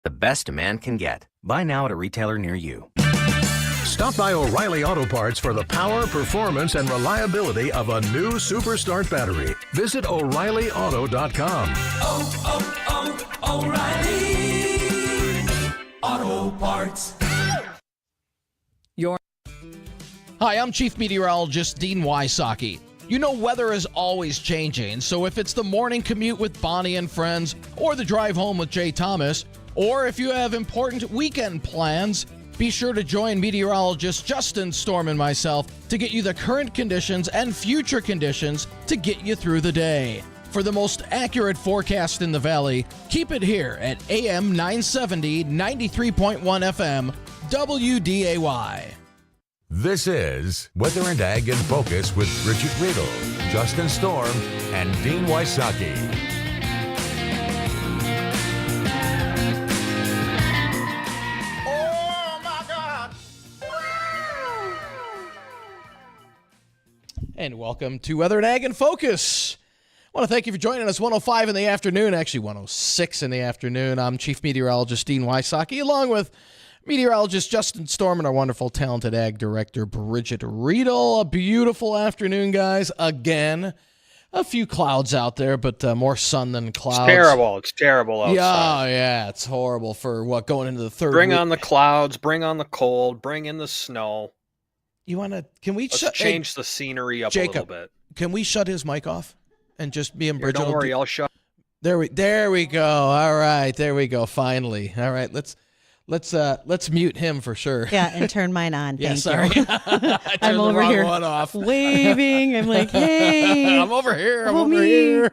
The best a man can get. Buy now at a retailer near you. Stop by O'Reilly Auto Parts for the power, performance, and reliability of a new Superstart battery. Visit O'ReillyAuto.com. O'Reilly Auto Parts. Hi, I'm Chief Meteorologist Dean Wysocki. You know, weather is always changing, so if it's the morning commute with Bonnie and friends, or the drive home with Jay Thomas, or if you have important weekend plans, be sure to join meteorologist Justin Storm and myself to get you the current conditions and future conditions to get you through the day. For the most accurate forecast in the Valley, keep it here at AM 970, 93.1 FM, WDAY. This is Weather and Ag in Focus with Bridgette Readel, Justin Storm, and Dean Wysocki. Oh, my God. And welcome to Weather and Ag in Focus. I want to thank you for joining us. 105 in the afternoon, actually 106 in the afternoon. I'm Chief Meteorologist Dean Wysocki, along with meteorologist Justin Storm and our wonderful, talented ag director, Bridgette Readel. A beautiful afternoon, guys. Again, a few clouds out there, but more sun than clouds. It's terrible outside. Yeah, it's horrible for going into the third Bring week. on the clouds, bring on the cold, bring in the snow. Let's change the scenery up Jacob, a little bit. Can we shut his mic off? And just me and Bridgette. Don't worry, I'll shut. There we go. All right, there we go. Finally. All right, let's mute him for sure. Yeah, and turn mine on. Yeah, Thank sorry. you. I turned I'm over the wrong here one off. waving. I'm like, hey. I'm over here. I'm Oh, over me. here.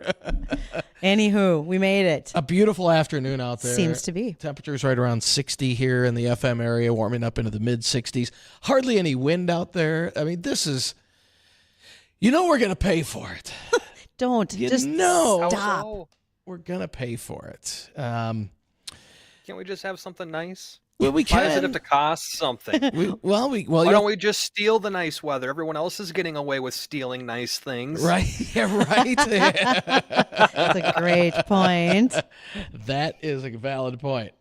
Anywho, we made it. A beautiful afternoon out there. Seems to be. Temperatures right around 60 here in the FM area, warming up into the mid 60s. Hardly any wind out there. I mean, this is, we're going to pay for it. Don't. Just stop. We're going to pay for it. Can't we just have something nice? Well, we can. Why does it have to cost something? Why don't we just steal the nice weather? Everyone else is getting away with stealing nice things. Right. Yeah, right. That's a great point. That is a valid point.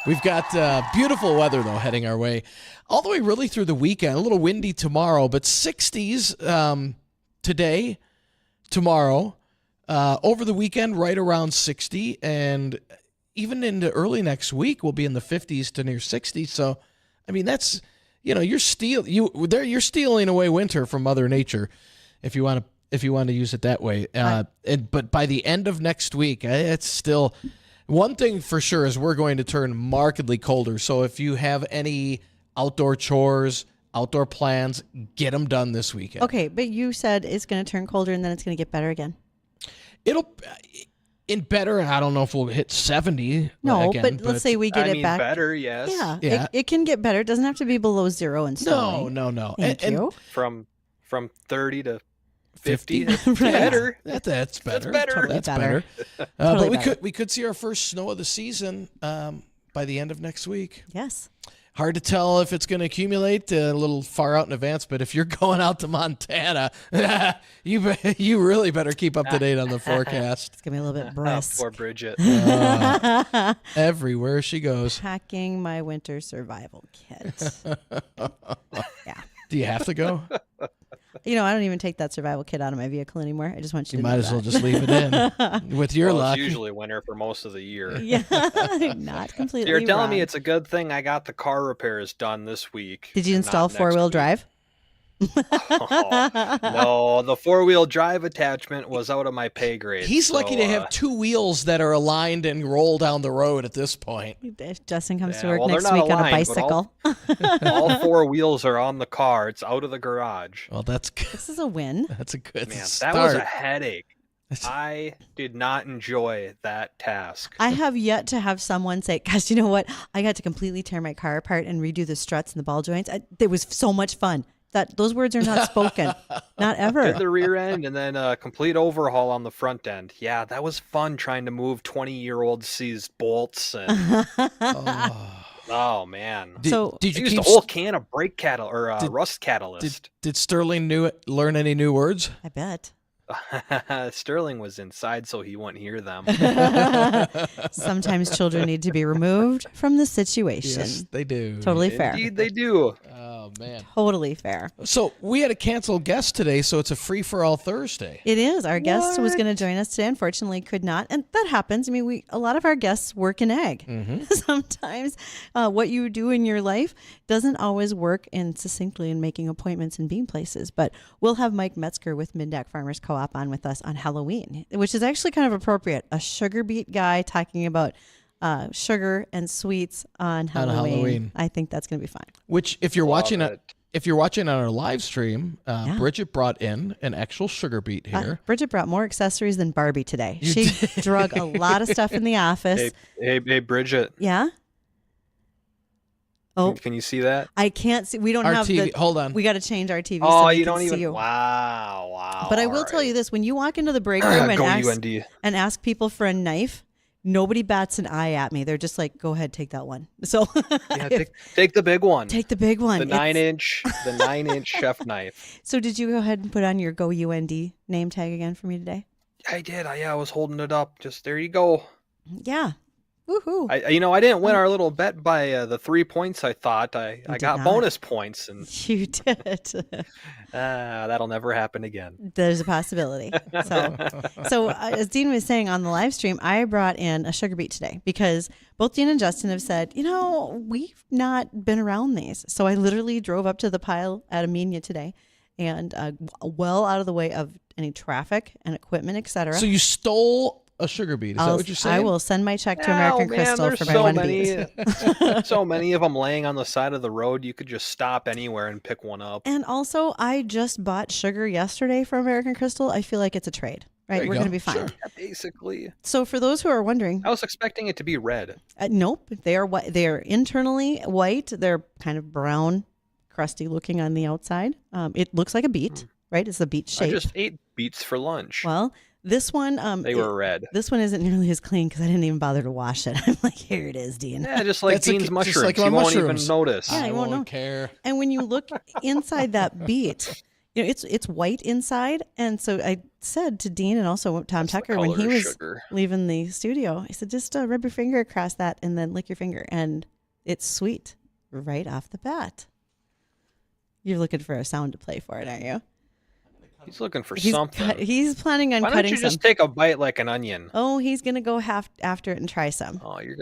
We've got beautiful weather, though, heading our way. All the way really through the weekend. A little windy tomorrow, but 60s today, tomorrow. Over the weekend, right around 60. And even into early next week, we'll be in the 50s to near 60. So, I mean, that's, you're stealing away winter from Mother Nature, if you want to use it that way. But by the end of next week, it's still one thing for sure is we're going to turn markedly colder. So if you have any outdoor chores, outdoor plans, get them done this weekend. Okay, but you said it's going to turn colder and then it's going to get better again. Better, I don't know if we'll hit 70. No, again, but let's say we get it back. Better, yes. Yeah. It can get better. It doesn't have to be below zero and snowing. No. Thank you. From 30 to 50. Right. Better. That's better. Totally better. But we could see our first snow of the season by the end of next week. Yes. Hard to tell if it's going to accumulate a little far out in advance, but if you're going out to Montana, you really better keep up to date on the forecast. It's going to be a little bit brisk. Poor Bridgette. Everywhere she goes. Packing my winter survival kit. Yeah. Do you have to go? I don't even take that survival kit out of my vehicle anymore. I just want you to know might as well that. just leave it in. With your luck. It's usually winter for most of the year. Yeah, not completely You're telling me wrong. it's a good thing I got the car repairs done this week. Did you install not next four-wheel week. drive? No, the four-wheel drive attachment was out of my pay grade. He's lucky to have two wheels that are aligned and roll down the road at this point. If Justin comes to Yeah, work well, they're next not week on a aligned, but bicycle. all four wheels are on the car. It's out of the garage. Well, that's good. This is a win. That's a good Man, start. that was a headache. I did not enjoy that task. I have yet to have someone say, gosh, you know what? I got to completely tear my car apart and redo the struts and the ball joints. It was so much fun. Those words are not spoken. Not ever. Did the rear end and then a complete overhaul on the front end. Yeah, that was fun trying to move 20-year-old seized bolts. And oh man. Did you used keep a whole can of brake rust catalyst. Did Sterling learn any new words? I bet. Sterling was inside, so he wouldn't hear them. Sometimes children need to be removed from the situation. Yes, they do. Totally fair. Indeed, they do. Oh, man. Totally fair. So we had a canceled guest today, so it's a free-for-all Thursday. It is. Our guest was going to join us today, unfortunately could not. And that happens. I mean, a lot of our guests work in ag. Sometimes what you do in your life doesn't always work in succinctly in making appointments and being places. But we'll have Mike Metzger with Minn-Dak Farmers Co-op on with us on Halloween, which is actually kind of appropriate. A sugar beet guy talking about sugar and sweets on Halloween. I think that's going to be fun. Which, if you're watching on our live stream, Bridgette brought in an actual sugar beet here. Bridgette brought more accessories than Barbie today. She drug a lot of stuff in the office. Hey, Bridgette. Yeah. Oh, can you see that? I can't see. We don't Our have TV. Hold on. We got to change our TV. Oh, so you can don't see even. you. Wow. But I will tell you this: when you walk into the break room Go UND. and ask people for a knife, nobody bats an eye at me. They're just like, "Go ahead, take that one." So take the big one. Take the big one. The 9-inch chef knife. So did you go ahead and put on your Go UND name tag again for me today? I did. I was holding it up. Just there you go. Yeah. Woohoo. I didn't win our little bet by the 3 points. I thought I got bonus points, and you did. that'll never happen again. There's a possibility. So as Dean was saying on the live stream, I brought in a sugar beet today because both Dean and Justin have said, we've not been around these. So I literally drove up to the pile at Amenia today and well out of the way of any traffic and equipment, etc. So you stole a sugar beet. Is that what you're saying? I will send my check to American Crystal for my one beet. So many of them laying on the side of the road. You could just stop anywhere and pick one up. And also, I just bought sugar yesterday from American Crystal. I feel like it's a trade, right? We're going to be fine. Sure. Yeah, basically. So for those who are wondering, I was expecting it to be red. Nope, they are white. They are internally white. They're kind of brown, crusty looking on the outside. It looks like a beet, right? It's a beet shape. I just ate beets for lunch. Well, this one, they were red. This one isn't nearly as clean because I didn't even bother to wash it. I'm like, here it is, Dean. Yeah, just like Dean's mushrooms. Just like you won't even mushrooms. notice. Yeah, I you won't know. care. And when you look inside that beet, it's white inside. And so I said to Dean and also Tom Tucker when he was leaving the studio, I said, just rub your finger across that and then lick your finger. And it's sweet right off the bat. You're looking for a sound to play for it, aren't you? He's looking for something. He's planning on Why cutting don't you some. just take a bite like an onion? Oh, he's gonna go after it and try some. Oh, you're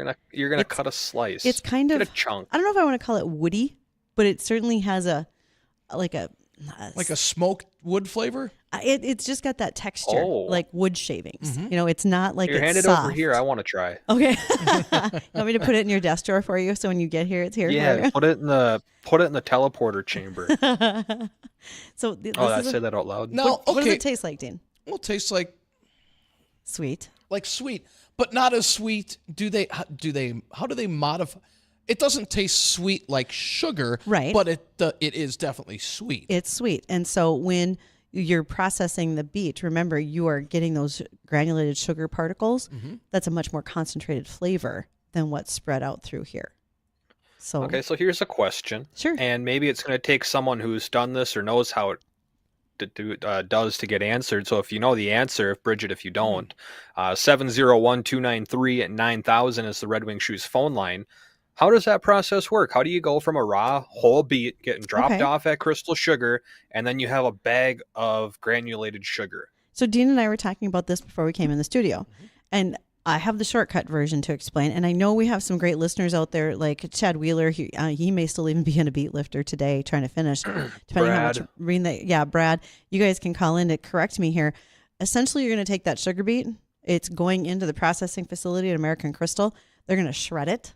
gonna cut a slice. It's kind of Get a chunk. I don't know if I want to call it woody, but it certainly has a smoked wood flavle. It's just got that texture, like wood shavings. Mm-hmm. It's not like Here, it's hand it soft. over here. I want to try. Okay. You want me to put it in your desk drawer for you, so when you get here, it's here. Yeah, for you? put it in the teleporter chamber. So I said that out loud. No, what does it taste like, Dean? Well, it tastes like Sweet. sweet, but not as sweet. How do they modify? It doesn't taste sweet like sugar, right? But it is definitely sweet. It's sweet, and so when you're processing the beet, remember you are getting those granulated sugar particles. Mm-hmm. That's a much more concentrated flavor than what's spread out through here. So Okay, so here's a question. Sure. And maybe it's going to take someone who's done this or knows how it does to get answered. So if you know the answer, Bridgette, if you don't, 701-293-9000 is the Red Wing Shoes phone line. How does that process work? How do you go from a raw whole beet getting dropped off at Crystal Sugar, and then you have a bag of granulated sugar? So Dean and I were talking about this before we came in the studio, and I have the shortcut version to explain. And I know we have some great listeners out there, like Chad Wheeler. He may still even be in a beet lifter today, trying to finish. Depending how much Brad, you guys can call in to correct me here. Essentially, you're going to take that sugar beet. It's going into the processing facility at American Crystal. They're going to shred it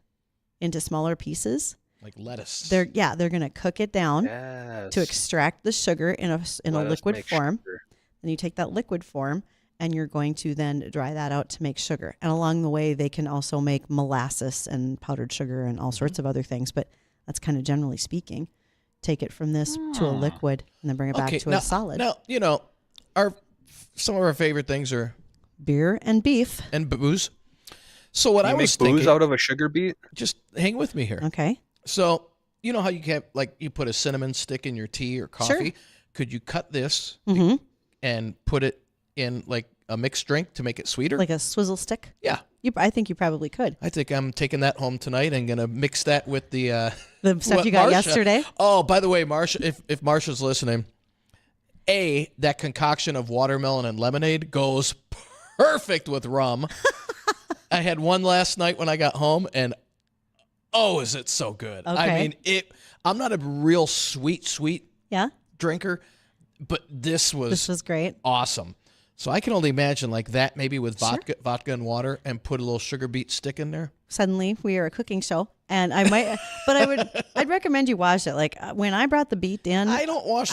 into smaller pieces, like lettuce. They're going to cook it down to extract the sugar in a liquid form. Then you take that liquid form and you're going to then dry that out to make sugar. And along the way, they can also make molasses and powdered sugar and all sorts of other things. But that's kind of generally speaking. Take it from this to a liquid and then bring it back to a solid. Now, some of our favorite things are beer and beef and booze. So what I was thinking, booze out of a sugar beet? Just hang with me here. Okay. So you know how you can't, you put a cinnamon stick in your tea or coffee? Sure. Could you cut this mm-hmm. and put it in like a mixed drink to make it sweeter. Like a swizzle stick? Yeah. I think you probably could. I think I'm taking that home tonight and going to mix that with the stuff what you got Marsha- yesterday. Oh, by the way, Marsha, if Marsha's listening, that concoction of watermelon and lemonade goes perfect with rum. I had one last night when I got home, and is it so good? Okay. I mean, I'm not a real sweet Yeah. drinker, but this was great. awesome. So I can only imagine like that, maybe with vodka and water, and put a little sugar beet stick in there. Suddenly we are a cooking show, and I might, but I'd recommend you wash it. Like when I brought the beet in, I don't wash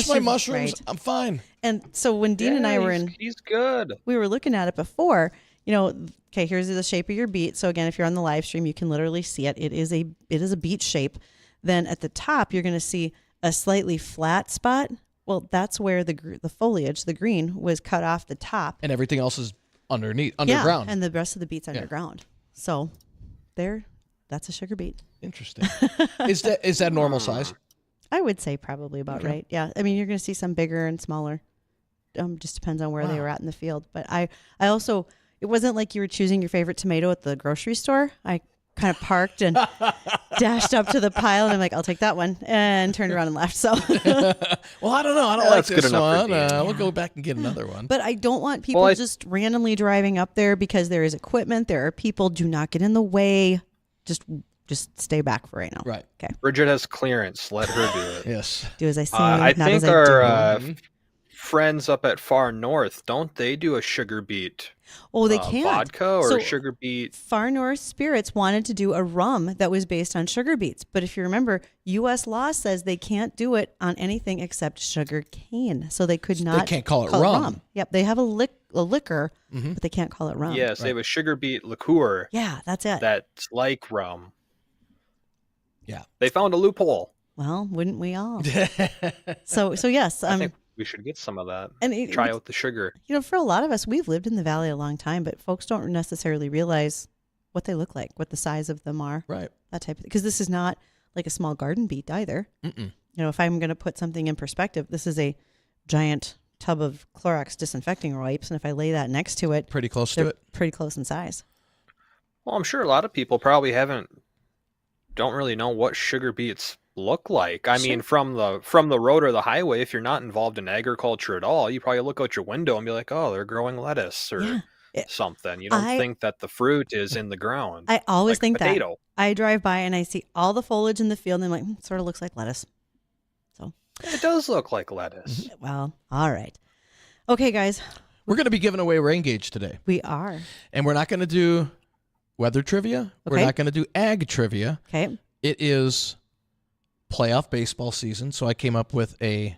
my mushrooms. Right. I'm fine. And so when Dean and I were he's good. we were looking at it before, okay, here's the shape of your beet. So again, if you're on the live stream, you can literally see it. It is a beet shape. Then at the top, you're going to see a slightly flat spot. Well, that's where the foliage, the green, was cut off the top. And everything else is underground. Yeah, and the rest of the beet's underground. So that's a sugar beet. Interesting. Is that normal size? I would say probably about right. Yeah. I mean, you're going to see some bigger and smaller. Just depends on where they were at in the field. But I also, it wasn't like you were choosing your favorite tomato at the grocery store. I kind of parked and dashed up to the pile, and I'm like, I'll take that one, and turned around and left. So, well, I don't know. I don't like that's good this enough one. for We'll go back and get another one. but I don't want people just randomly driving up there because there is equipment. There are people. Do not get in the way. Just stay back for right now. Right. Okay. Bridgette has clearance. Let her do it. Yes. Do as I say, I not think as I our do. friends up at Far North, don't they do a sugar beet? Oh, they can't. Vodka or So, sugar beet? Far North Spirits wanted to do a rum that was based on sugar beets. But if you remember, U.S. law says they can't do it on anything except sugar cane. So they could not. They can't call it rum. Yep. They have a liquor, but they can't call it rum. Yes, they have a sugar beet liqueur. Yeah, that's it. That's like rum. Yeah. They found a loophole. Well, wouldn't we all? So yes. I think we should get some of that. And try out the sugar. For a lot of us, we've lived in the valley a long time, but folks don't necessarily realize what they look like, what the size of them are. Right. That type of, because this is not like a small garden beet either. Mm-mm. If I'm going to put something in perspective, this is a giant tub of Clorox disinfecting wipes, and if I lay that next to it, Pretty close to they're it. pretty close in size. Well, I'm sure a lot of people probably don't really know what sugar beets look like. I mean, from the road or the highway, if you're not involved in agriculture at all, you probably look out your window and be like, oh, they're growing lettuce or something. You don't think that the fruit is in the ground. I always like think potato. that. I drive by and I see all the foliage in the field, and I'm like, sort of looks like lettuce. So It does look like lettuce. well, all right. Okay, guys. We're going to be giving away rain gauge today. We are. And we're not going to do weather trivia. We're Okay. not going to do ag trivia. Okay. It is playoff baseball season, so I came up with a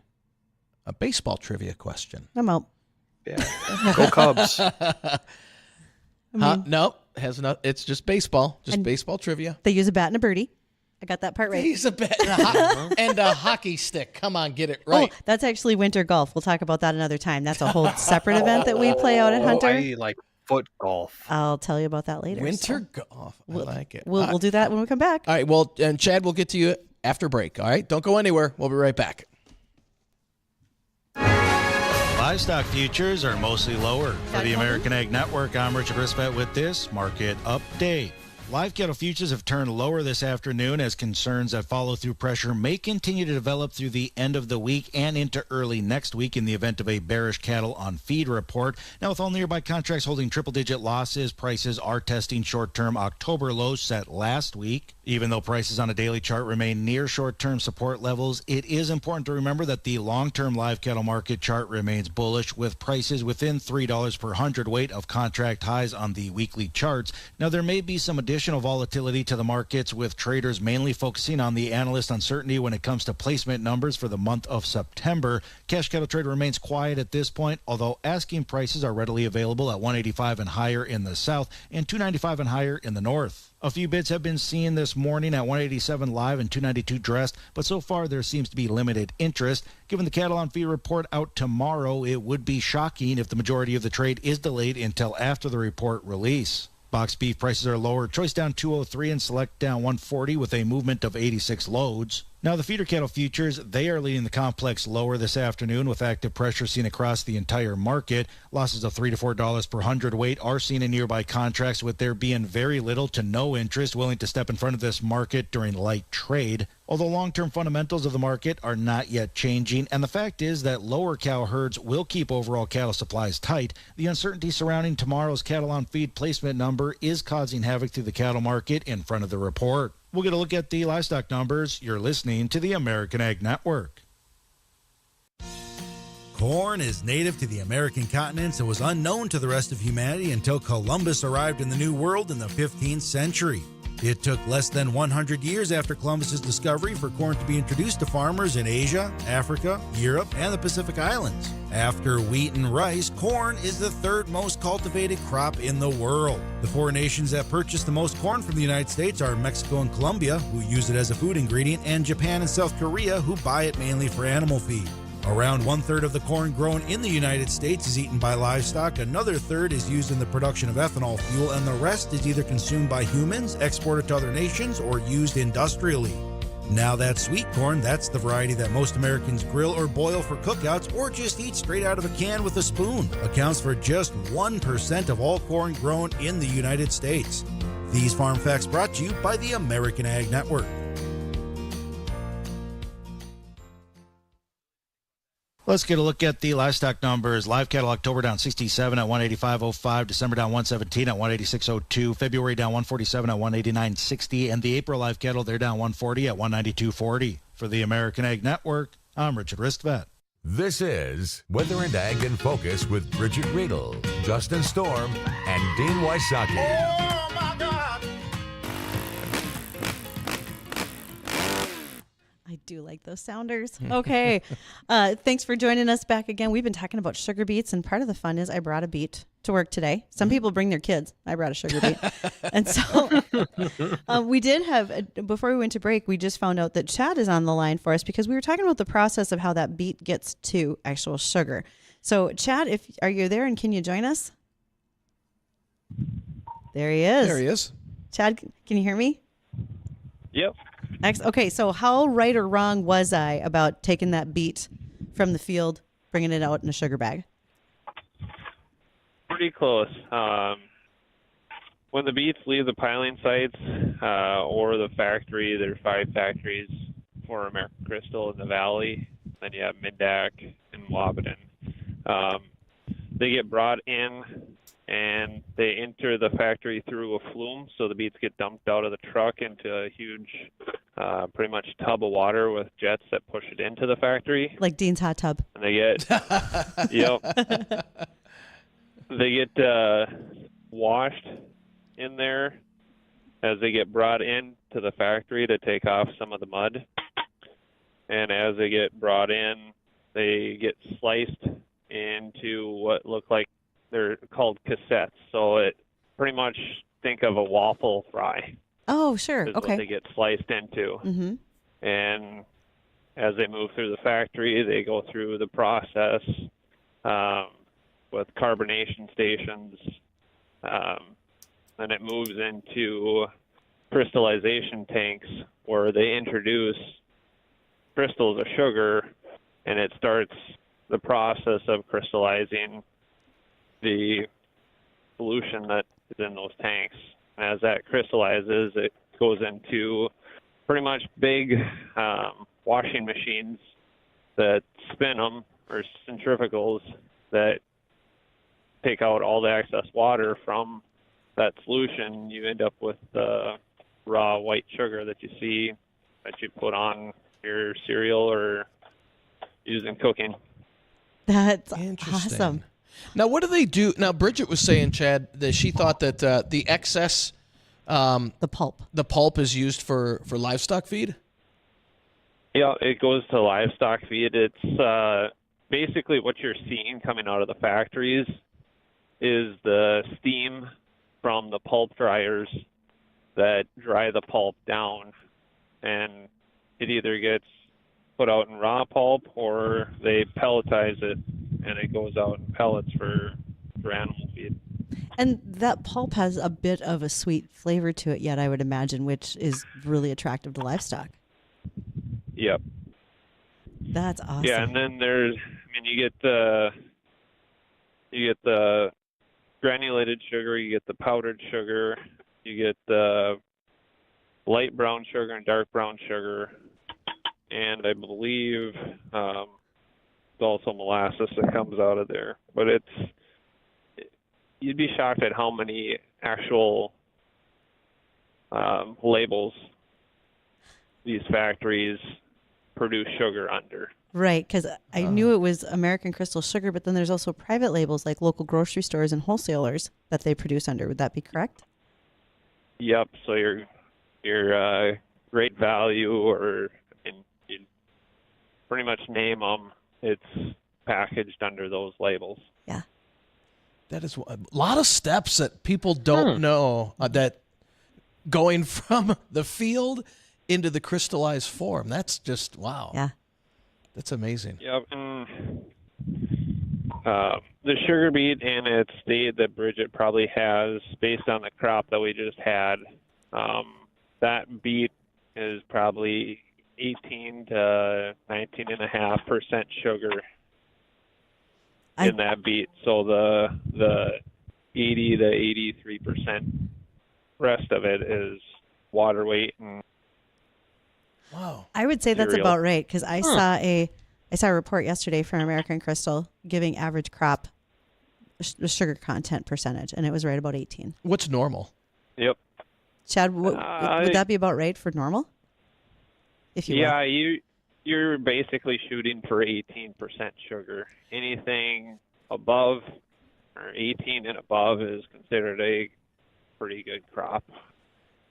baseball trivia question. I'm out. Yeah. Go Cubs. Nope, it's just baseball, And- baseball trivia. They use a bat and a birdie. I got that part right. He's a bet and a hockey stick. Come on, get it right. Oh, that's actually winter golf. We'll talk about that another time. That's a whole separate event that we play out at Hunter. I like foot golf. I'll tell you about that later. Winter so golf. I like it. We'll do that when we come back. All right, well, and Chad, we'll get to you after break, all right? Don't go anywhere. We'll be right back. Livestock futures are mostly lower. For the American Ag Network, I'm Richard Risvet with this market update. Live cattle futures have turned lower this afternoon as concerns that follow-through pressure may continue to develop through the end of the week and into early next week in the event of a bearish cattle on feed report. Now, with all nearby contracts holding triple-digit losses, prices are testing short-term October lows set last week. Even though prices on a daily chart remain near short-term support levels, it is important to remember that the long-term live cattle market chart remains bullish, with prices within $3 per hundredweight of contract highs on the weekly charts. Now, there may be some additional volatility to the markets, with traders mainly focusing on the analyst uncertainty when it comes to placement numbers for the month of September. Cash cattle trade remains quiet at this point, although asking prices are readily available at $185 and higher in the south and $295 and higher in the north. A few bids have been seen this morning at $187 live and $292 dressed, but so far there seems to be limited interest. Given the cattle on feed report out tomorrow, it would be shocking if the majority of the trade is delayed until after the report release. Box beef prices are lower. Choice down 203 and select down 140 with a movement of 86 loads. Now, the feeder cattle futures, they are leading the complex lower this afternoon with active pressure seen across the entire market. Losses of $3 to $4 per hundredweight are seen in nearby contracts, with there being very little to no interest willing to step in front of this market during light trade. Although long-term fundamentals of the market are not yet changing, and the fact is that lower cow herds will keep overall cattle supplies tight, the uncertainty surrounding tomorrow's cattle on feed placement number is causing havoc through the cattle market in front of the report. We'll get a look at the livestock numbers. You're listening to the American Ag Network. Corn is native to the American continents and was unknown to the rest of humanity until Columbus arrived in the New World in the 15th century. It took less than 100 years after Columbus's discovery for corn to be introduced to farmers in Asia, Africa, Europe, and the Pacific Islands. After wheat and rice, corn is the third most cultivated crop in the world. The four nations that purchase the most corn from the United States are Mexico and Colombia, who use it as a food ingredient, and Japan and South Korea, who buy it mainly for animal feed. Around one-third of the corn grown in the United States is eaten by livestock, another third is used in the production of ethanol fuel, and the rest is either consumed by humans, exported to other nations, or used industrially. Now that sweet corn, that's the variety that most Americans grill or boil for cookouts or just eat straight out of a can with a spoon, accounts for just 1% of all corn grown in the United States. These farm facts brought to you by the American Ag Network. Let's get a look at the livestock numbers. Live cattle October down 67 at 185.05. December down 117 at 186.02. February down 147 at 189.60. And the April live cattle, they're down 140 at 192.40. For the American Ag Network, I'm Richard Ristvet. This is Weather and Ag in Focus with Bridgette Readel, Justin Storm, and Dean Wysocki. Oh, my God! I do like those sounders. Okay. Thanks for joining us back again. We've been talking about sugar beets, and part of the fun is I brought a beet to work today. Some people bring their kids. I brought a sugar beet. And so we did have, before we went to break, we just found out that Chad is on the line for us because we were talking about the process of how that beet gets to actual sugar. So Chad, are you there and can you join us? There he is. There he is. Chad, can you hear me? Yep. Okay, so how right or wrong was I about taking that beet from the field, bringing it out in a sugar bag? Pretty close. When the beets leave the piling sites or the factory, there are 5 factories for American Crystal in the valley. Then you have Minn-Dak and Wabaden. They get brought in and they enter the factory through a flume, so the beets get dumped out of the truck into a huge, pretty much tub of water with jets that push it into the factory. Like Dean's hot tub. And they get, yep, they get washed in there as they get brought into the factory to take off some of the mud. And as they get brought in, they get sliced into what look like they're called cassettes. So it pretty much think of a waffle fry. Oh, sure. Is Okay. what they get sliced into. Mm-hmm. And as they move through the factory, they go through the process with carbonation stations. And it moves into crystallization tanks where they introduce crystals of sugar, and it starts the process of crystallizing the solution that is in those tanks. And as that crystallizes, it goes into pretty much big washing machines that spin them, or centrifugals that take out all the excess water from that solution. You end up with the raw white sugar that you see that you put on your cereal or use in cooking. That's Interesting. awesome. Now, what do they do? Now, Bridgette was saying, Chad, that she thought that the excess, The pulp is used for livestock feed. Yeah, it goes to livestock feed. It's basically what you're seeing coming out of the factories is the steam from the pulp dryers that dry the pulp down, and it either gets put out in raw pulp or they pelletize it and it goes out in pellets for animal feed. And that pulp has a bit of a sweet flavor to it yet, I would imagine, which is really attractive to livestock. Yep. That's awesome. Yeah, and then you get the granulated sugar, you get the powdered sugar, you get the light brown sugar and dark brown sugar, and I believe there's also molasses that comes out of there. But you'd be shocked at how many actual labels these factories produce sugar under. Right, because I knew it was American Crystal Sugar, but then there's also private labels like local grocery stores and wholesalers that they produce under. Would that be correct? Yep. So your Great Value, or you pretty much name them, it's packaged under those labels. Yeah. That is a lot of steps that people don't know that going from the field into the crystallized form. That's just, wow. Yeah. That's amazing. Yep. And, the sugar beet in its state that Bridgette probably has, based on the crop that we just had, that beet is probably 18 to 19.5% sugar in that beet. So the 80 to 83% rest of it is water weight and wow. I would say that's cereal. about right, because I saw a report yesterday from American Crystal giving average crop sugar content percentage, and it was right about 18. What's normal? Yep. Chad, would that be about right for normal? If you will? You're basically shooting for 18% sugar. Anything above or 18 and above is considered a pretty good crop,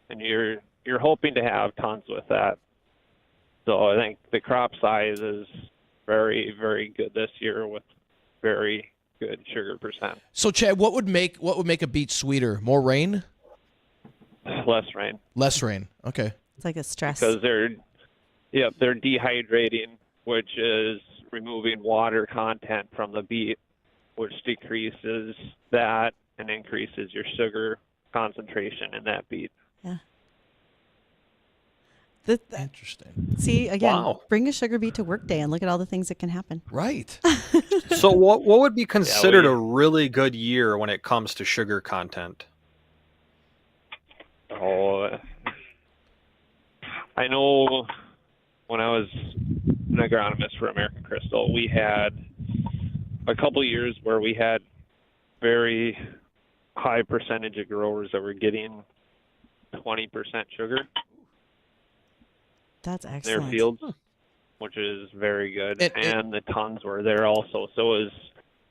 and you're hoping to have tons with that. So I think the crop size is very, very good this year with very good sugar percent. So Chad, what would make a beet sweeter? More rain? Less rain. Less rain. Okay. It's like a stress. Because they're dehydrating, which is removing water content from the beet, which decreases that and increases your sugar concentration in that beet. Yeah. Interesting. See, again, Wow. bring a sugar beet to work day and look at all the things that can happen. Right. So what would be considered a really good year when it comes to sugar content? Oh, I know when I was an agronomist for American Crystal, we had a couple years where we had very high percentage of growers that were getting 20% sugar That's in excellent. their fields, which is very good. And the tons were there also. So it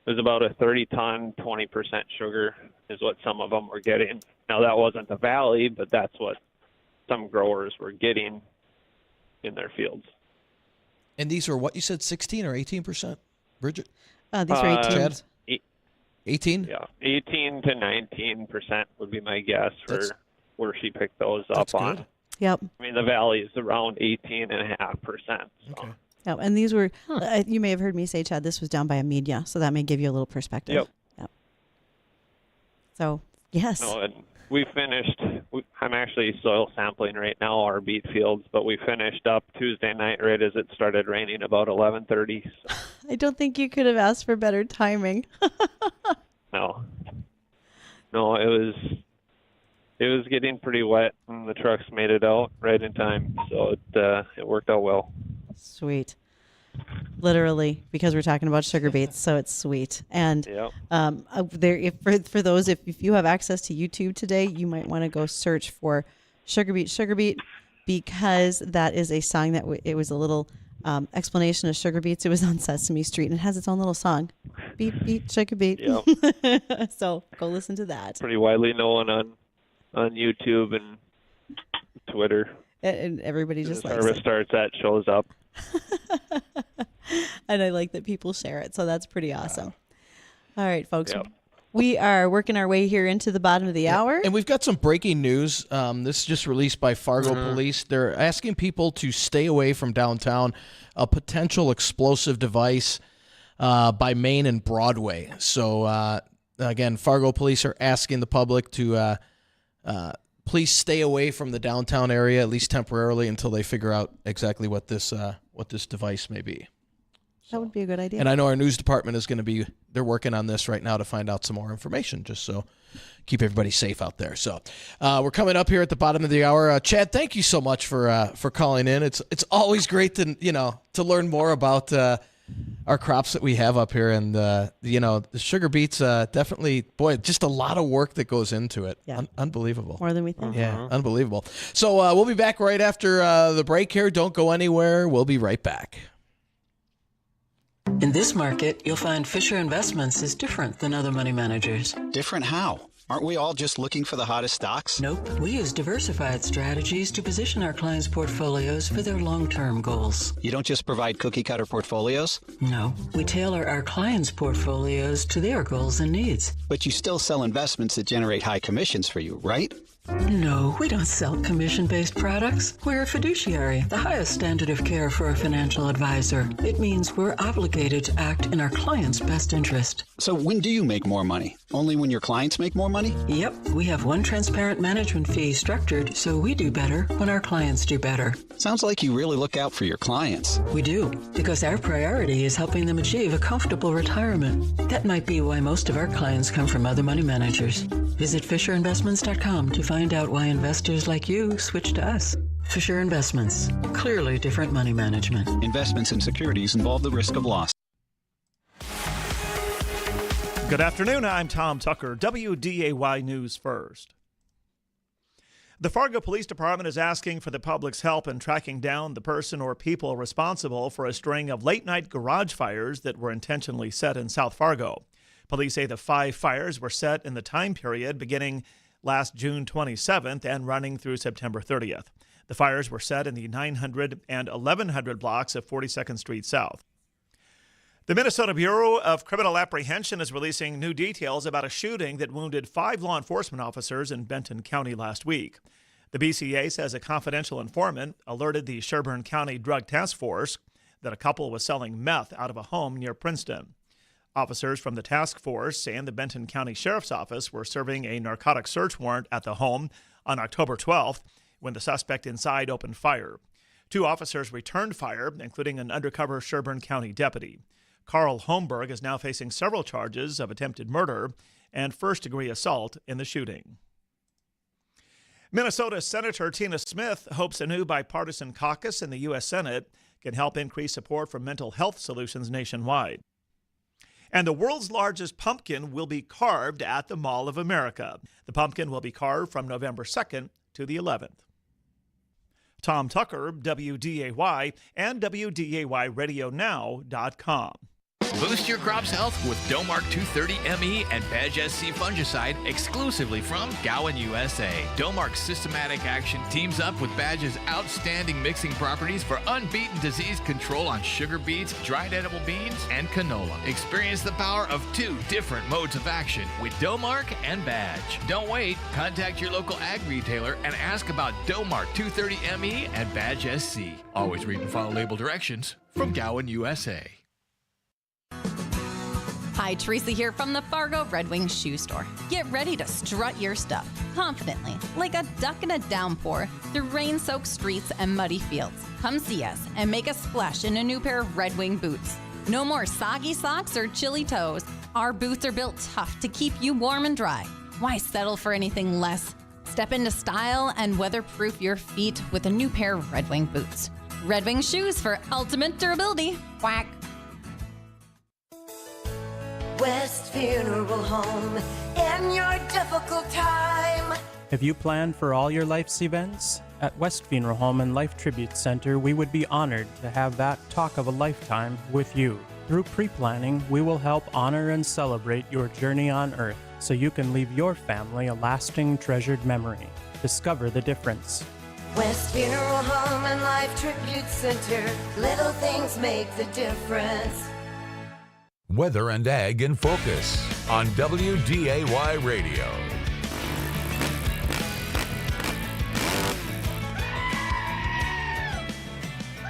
was about a 30-ton, 20% sugar is what some of them were getting. Now, that wasn't the valley, but that's what some growers were getting in their fields. And these are what you said, 16 or 18%, Bridgette? These are 18. Chad? 18? Yeah, 18 to 19% would be my guess for where she picked those up on. Good. Yep. I mean, the valley is around 18.5%. So. Okay. Yep. And these were, you may have heard me say, Chad, this was down by a media, so that may give you a little perspective. Yep. So, yes. No, and we finished, I'm actually soil sampling right now our beet fields, but we finished up Tuesday night right as it started raining about 11:30. So. I don't think you could have asked for better timing. No, it was getting pretty wet, and the trucks made it out right in time, so it worked out well. Sweet. Literally, because we're talking about sugar beets, so it's sweet. And for those, if you have access to YouTube today, you might want to go search for sugar beet, because that is a song that it was a little explanation of sugar beets. It was on Sesame Street, and it has its own little song, beet, sugar beet. Yep. So go listen to that. Pretty widely known on YouTube and Twitter. And everybody just likes harvest it. starts, that shows up. And I like that people share it, so that's pretty awesome. All right, folks. Yep. We are working our way here into the bottom of the hour. And we've got some breaking news. This is just released by Fargo Police. They're asking people to stay away from downtown, a potential explosive device by Main and Broadway. So, again, Fargo Police are asking the public to please stay away from the downtown area, at least temporarily, until they figure out exactly what this device may be. That would be a good idea. And I know our news department is going to they're working on this right now to find out some more information, just so keep everybody safe out there. So we're coming up here at the bottom of the hour. Chad, thank you so much for calling in. It's always great to learn more about our crops that we have up here. And, the sugar beets, definitely, boy, just a lot of work that goes into it. Yeah. Unbelievable. More than we think. Yeah, unbelievable. So we'll be back right after the break here. Don't go anywhere. We'll be right back. In this market, you'll find Fisher Investments is different than other money managers. Different how? Aren't we all just looking for the hottest stocks? Nope. We use diversified strategies to position our clients' portfolios for their long-term goals. You don't just provide cookie-cutter portfolios? No. We tailor our clients' portfolios to their goals and needs. But you still sell investments that generate high commissions for you, right? No, we don't sell commission-based products. We're a fiduciary, the highest standard of care for a financial advisor. It means we're obligated to act in our client's best interest. So when do you make more money? Only when your clients make more money? Yep, we have one transparent management fee structured so we do better when our clients do better. Sounds like you really look out for your clients. We do, because our priority is helping them achieve a comfortable retirement. That might be why most of our clients come from other money managers. Visit FisherInvestments.com to find out why investors like you switch to us. Fisher Investments. Clearly different money management. Investments in securities involve the risk of loss. Good afternoon. I'm Tom Tucker. WDAY News First. The Fargo Police Department is asking for the public's help in tracking down the person or people responsible for a string of late-night garage fires that were intentionally set in South Fargo. Police say the 5 fires were set in the time period beginning last June 27th and running through September 30th. The fires were set in the 900 and 1100 blocks of 42nd Street South. The Minnesota Bureau of Criminal Apprehension is releasing new details about a shooting that wounded 5 law enforcement officers in Benton County last week. The BCA says a confidential informant alerted the Sherburne County Drug Task Force that a couple was selling meth out of a home near Princeton. Officers from the task force and the Benton County Sheriff's Office were serving a narcotic search warrant at the home on October 12th when the suspect inside opened fire. 2 officers returned fire, including an undercover Sherburne County deputy. Carl Holmberg is now facing several charges of attempted murder and first-degree assault in the shooting. Minnesota Senator Tina Smith hopes a new bipartisan caucus in the U.S. Senate can help increase support for mental health solutions nationwide. And the world's largest pumpkin will be carved at the Mall of America. The pumpkin will be carved from November 2nd to the 11th. Tom Tucker, WDAY, and WDAYRadioNow.com. Boost your crop's health with Domark 230ME and Badge SC fungicide exclusively from Gowan, USA. Domark's systematic action teams up with Badge's outstanding mixing properties for unbeaten disease control on sugar beets, dried edible beans, and canola. Experience the power of 2 different modes of action with Domark and Badge. Don't wait. Contact your local ag retailer and ask about Domark 230ME and Badge SC. Always read and follow label directions from Gowan, USA. Hi, Teresa here from the Fargo Red Wing Shoe Store. Get ready to strut your stuff confidently, like a duck in a downpour, through rain-soaked streets and muddy fields. Come see us and make a splash in a new pair of Red Wing boots. No more soggy socks or chilly toes. Our boots are built tough to keep you warm and dry. Why settle for anything less? Step into style and weatherproof your feet with a new pair of Red Wing boots. Red Wing shoes for ultimate durability. Quack. West Funeral Home in your difficult time. Have you planned for all your life's events? At West Funeral Home and Life Tribute Center, we would be honored to have that talk of a lifetime with you. Through pre-planning, we will help honor and celebrate your journey on Earth so you can leave your family a lasting, treasured memory. Discover the difference. West Funeral Home and Life Tribute Center. Little things make the difference. Weather and Ag in Focus on WDAY Radio.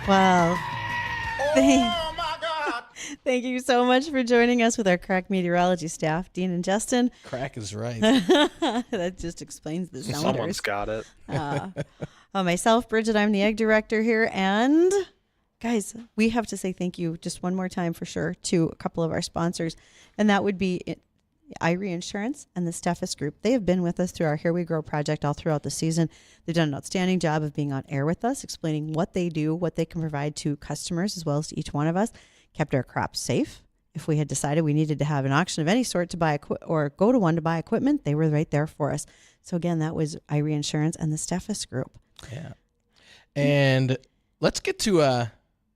Wow. Thank you so much for joining us with our crack meteorology staff, Dean and Justin. Crack is right. That just explains the sounders. Someone's got it. Myself, Bridgette, I'm the Ag Director here. And guys, we have to say thank you just one more time for sure to a couple of our sponsors. And that would be Irie Insurance and the Steffes Group. They have been with us through our Here We Grow project all throughout the season. They've done an outstanding job of being on air with us, explaining what they do, what they can provide to customers as well as to each one of us. Kept our crops safe. If we had decided we needed to have an auction of any sort to buy or go to one to buy equipment, they were right there for us. So again, that was Irie Insurance and the Steffes Group. Yeah. And let's get to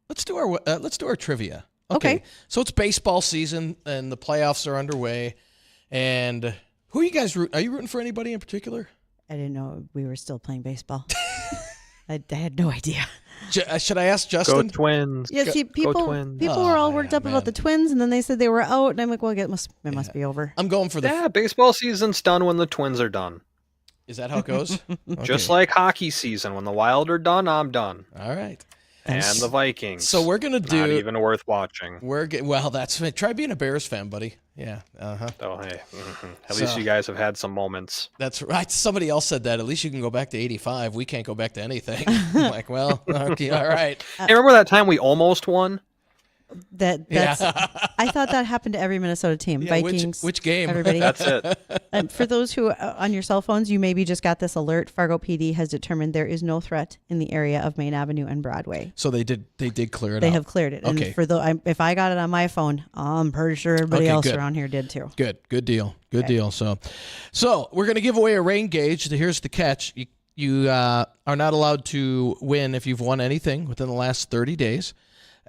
let's do our trivia. Okay. So it's baseball season and the playoffs are underway. And who are you guys are you rooting for anybody in particular? I didn't know we were still playing baseball. I had no idea. Should I ask Justin? Go Twins. Yeah, see, people were all worked up about the Twins, and then they said they were out, and I'm like, well, it must be over. I'm going for the baseball season's done when the Twins are done. Is that how it goes? Okay. Just like hockey season, when the Wild are done, I'm done. All right. And the Vikings. So we're gonna do not even worth watching. Well, that's try being a Bears fan, buddy. Yeah. Oh, hey. At least you guys have had some moments. That's right. Somebody else said that. At least you can go back to 85. We can't go back to anything. I'm like, well, okay, all right. Hey, remember that time we almost won? That's. I thought that happened to every Minnesota team. Yeah, Vikings. which game? Everybody. That's it. For those who on your cell phones, you maybe just got this alert. Fargo PD has determined there is no threat in the area of Main Avenue and Broadway. So they did clear it out. They have cleared it. Okay. And for if I got it on my phone, I'm pretty sure everybody else around here did too. Good deal. Good deal. So we're gonna give away a rain gauge. Here's the catch: you are not allowed to win if you've won anything within the last 30 days.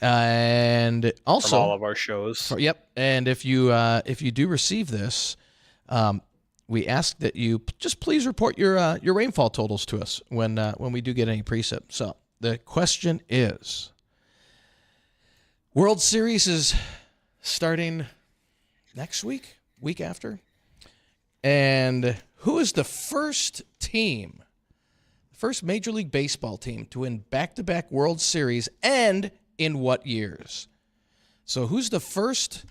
And also from all of our shows. Yep. And if you do receive this, we ask that you just please report your rainfall totals to us when we do get any precip. So the question is, World Series is starting next week after, and who is the first Major League Baseball team to win back-to-back World Series, and in what years? So who's the first?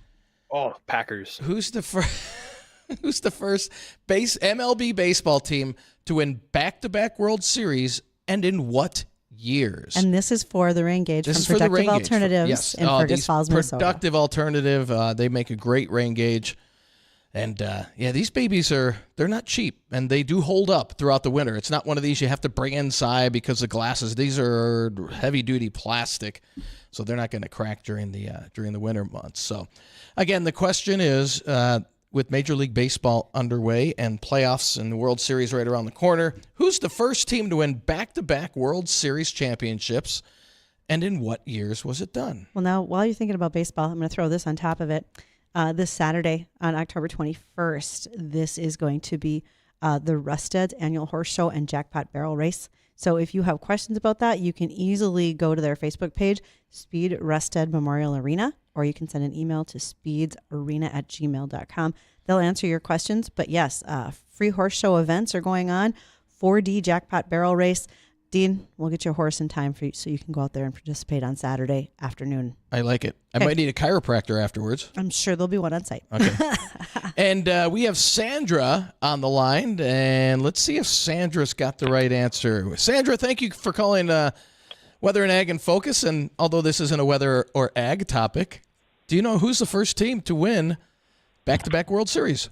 Oh, Packers. Who's the first MLB baseball team to win back-to-back World Series, and in what years? And this is for the rain gauge from Productive Alternatives in Fergus Falls, Minnesota. Productive Alternative. They make a great rain gauge. And, these babies they're not cheap, and they do hold up throughout the winter. It's not one of these you have to bring inside because the glasses. These are heavy-duty plastic, so they're not going to crack during the winter months. So, again, the question is, with Major League Baseball underway and playoffs and the World Series right around the corner, who's the first team to win back-to-back World Series championships, and in what years was it done? Well, now, while you're thinking about baseball, I'm going to throw this on top of it. This Saturday on October 21st, this is going to be the Rusted's annual horse show and jackpot barrel race. So if you have questions about that, you can easily go to their Facebook page, Speed Rusted Memorial Arena, or you can send an email to speedsarena@gmail.com. They'll answer your questions. But yes, free horse show events are going on, 4D jackpot barrel race. Dean, we'll get your horse in time for you so you can go out there and participate on Saturday afternoon. I like it. I might need a chiropractor afterwards. I'm sure there'll be one on site. Okay. And we have Sandra on the line, and let's see if Sandra's got the right answer. Sandra, thank you for calling Weather and Ag in Focus, and although this isn't a weather or ag topic, do you know who's the first team to win back-to-back World Series?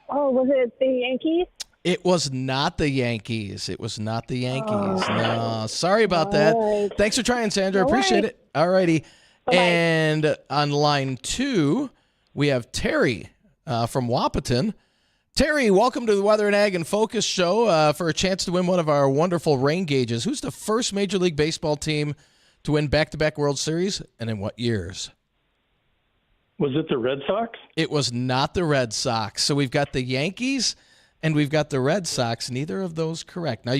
Oh, was it the Yankees? It was not the Yankees. No, sorry about that. Right. Thanks for trying, Sandra. Appreciate it. All righty. And on line 2, we have Terry from Wapaton. Terry, welcome to the Weather and Ag in Focus show for a chance to win one of our wonderful rain gauges. Who's the first Major League Baseball team to win back-to-back World Series, and in what years? Was it the Red Sox? It was not the Red Sox. So we've got the Yankees and we've got the Red Sox. Neither of those correct. Now,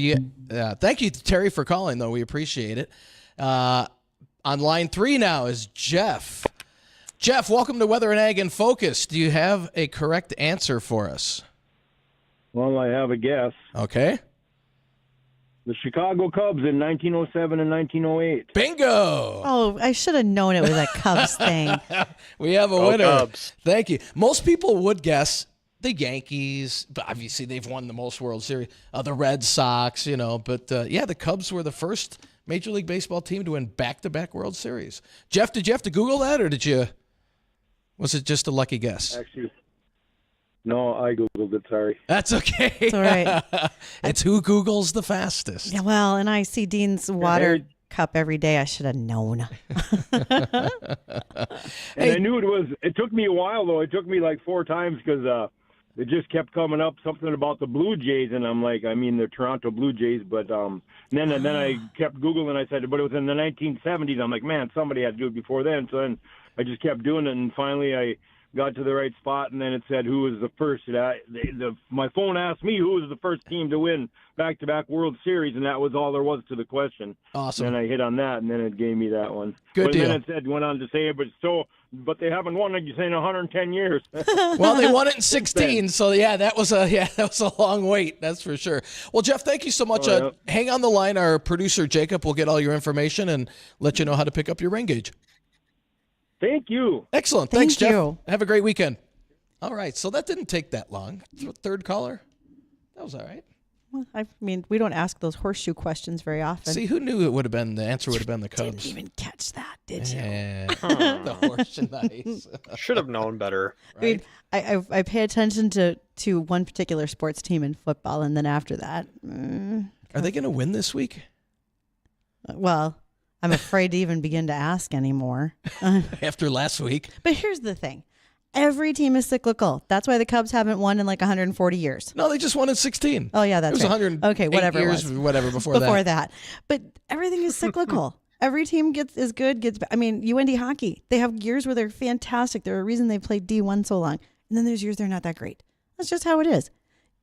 thank you, Terry, for calling, though. We appreciate it. On line 3 now is Jeff. Jeff, welcome to Weather and Ag in Focus. Do you have a correct answer for us? Well, I have a guess. Okay. The Chicago Cubs in 1907 and 1908. Bingo! Oh, I should have known it was a Cubs thing. We have a Go winner. Cubs. Thank you. Most people would guess the Yankees, but obviously they've won the most World Series. The Red Sox, but the Cubs were the first Major League Baseball team to win back-to-back World Series. Jeff, did you have to Google that, or was it just a lucky guess? Actually, no, I Googled it, sorry. That's okay. It's all right. It's who Googles the fastest. Yeah, well, and I see Dean's water cup every day. I should have known. And I knew it took me a while, though. It took me like 4 times because it just kept coming up, something about the Blue Jays, and I'm like, I mean the Toronto Blue Jays, but then I kept Googling, and I said, but it was in the 1970s. I'm like, man, somebody had to do it before then. So then I just kept doing it, and finally I got to the right spot, and then it said who was the first. My phone asked me who was the first team to win back-to-back World Series, and that was all there was to the question. Awesome. And then I hit on that, and then it gave me that one. Good deal. Then it went on to say, but they haven't won, like you say, in 110 years. Well, they won it in 16, so that was a long wait, that's for sure. Well, Jeff, thank you so much. Hang on the line. Our producer Jacob will get all your information and let you know how to pick up your rain gauge. Thank you. Excellent. Thanks, Thank Jeff. you. Have a great weekend. All right, so that didn't take that long. Third caller, that was all right. Well, I mean, we don't ask those horseshoe questions very often. See, who knew the answer would have been the Cubs? Didn't even catch that, did you? Yeah. The horseshoe, nice. Should have known better. Right? I mean, I pay attention to one particular sports team in football, and then after that, Are they going to win this week? Well, I'm afraid to even begin to ask anymore. After last week. But here's the thing. Every team is cyclical. That's why the Cubs haven't won in like 140 years. No, they just won in 16. Oh, yeah, that's it was right. 100 okay, whatever years, it was. whatever before that. But everything is cyclical. Every team is good. I mean, UND hockey, they have years where they're fantastic. There's a reason they played D1 so long. And then there's years they're not that great. That's just how it is.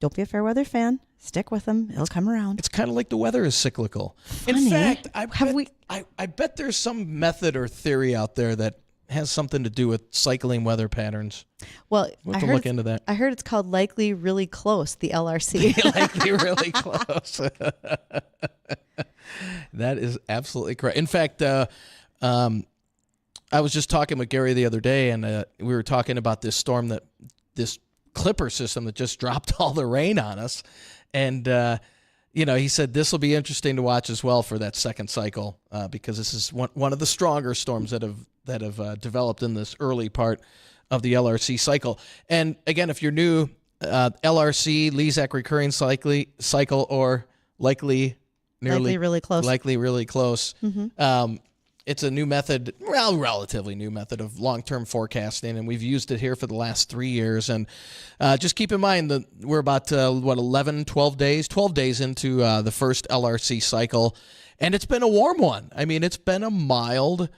Don't be a fair weather fan. Stick with them. It'll come around. It's kind of like the weather is cyclical. Funny. In fact, I bet there's some method or theory out there that has something to do with cycling weather patterns. Well, we'll have to look into that. I heard it's called Likely Really Close, the LRC. Likely Really Close. That is absolutely correct. In fact, I was just talking with Gary the other day, and we were talking about this Clipper system that just dropped all the rain on us. And, he said this will be interesting to watch as well for that second cycle because this is one of the stronger storms that have developed in this early part of the LRC cycle. And, again, if you're new, LRC, Lezak recurring cycle, or likely really close. Likely really close. Mm-hmm. It's a new method, relatively new method of long-term forecasting, and we've used it here for the last 3 years. And just keep in mind that we're about, 12 days into the first LRC cycle, and it's been a warm one. I mean, it's been a mild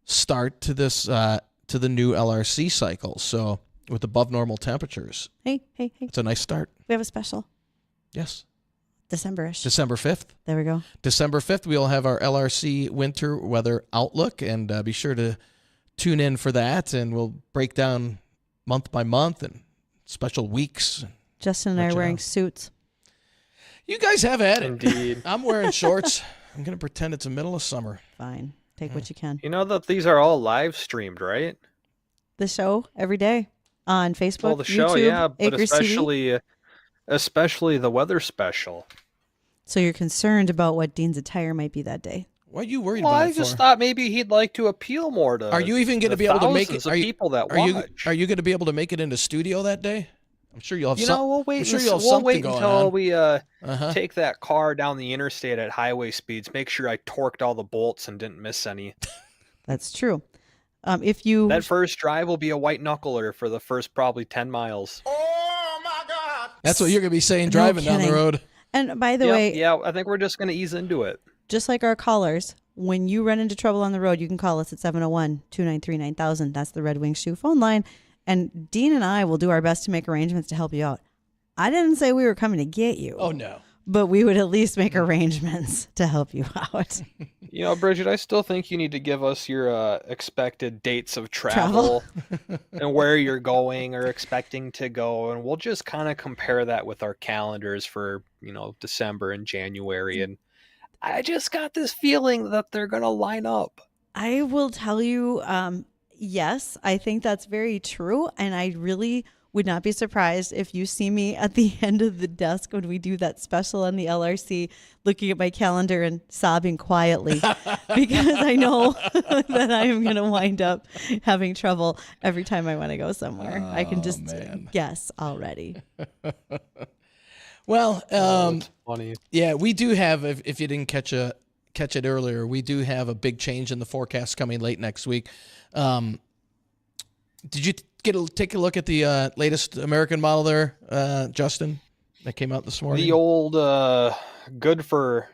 start to this to the new LRC cycle, so with above normal temperatures. Hey. It's a nice start. We have a special. Yes. December-ish. December 5th. There we go. December 5th, we'll have our LRC winter weather outlook, and be sure to tune in for that, and we'll break down month by month and special weeks. Justin and I are wearing suits. You guys have at it. Indeed. I'm wearing shorts. I'm going to pretend it's the middle of summer. Fine. Take what you can. You know that these are all live streamed, right? The show every day on Facebook, Well, the show, YouTube, yeah, but Acres TV. especially the weather special. So you're concerned about what Dean's attire might be that day. What are you worried Well, about I it just for? thought maybe he'd like to appeal more to. Are you even going to be able to make it? thousands of people that watch. Are you going to be able to make it into studio that day? I'm sure you'll have. We'll wait. I'm sure you'll have we'll something wait going until on. we take that car down the interstate at highway speeds. Make sure I torqued all the bolts and didn't miss any. That's true. If you That first drive will be a white knuckler for the first probably 10 miles. That's what you're going to be saying driving down the kidding. road. And by the way, Yeah, I think we're just going to ease into it. just like our callers, when you run into trouble on the road, you can call us at 701-293-9000. That's the Red Wing Shoe phone line. And Dean and I will do our best to make arrangements to help you out. I didn't say we were coming to get you. Oh, no. But we would at least make arrangements to help you out. You know, Bridgette, I still think you need to give us your expected dates of travel and where you're going or expecting to go, and we'll just kind of compare that with our calendars for, December and January. And I just got this feeling that they're going to line up. I will tell you, yes, I think that's very true. And I really would not be surprised if you see me at the end of the desk when we do that special on the LRC, looking at my calendar and sobbing quietly because I know that I am going to wind up having trouble every time I want to go somewhere. I can just guess already. Well, funny. Yeah, we do have, if you didn't catch it earlier, we do have a big change in the forecast coming late next week. Did you take a look at the latest American model there, Justin, that came out this morning? The old good for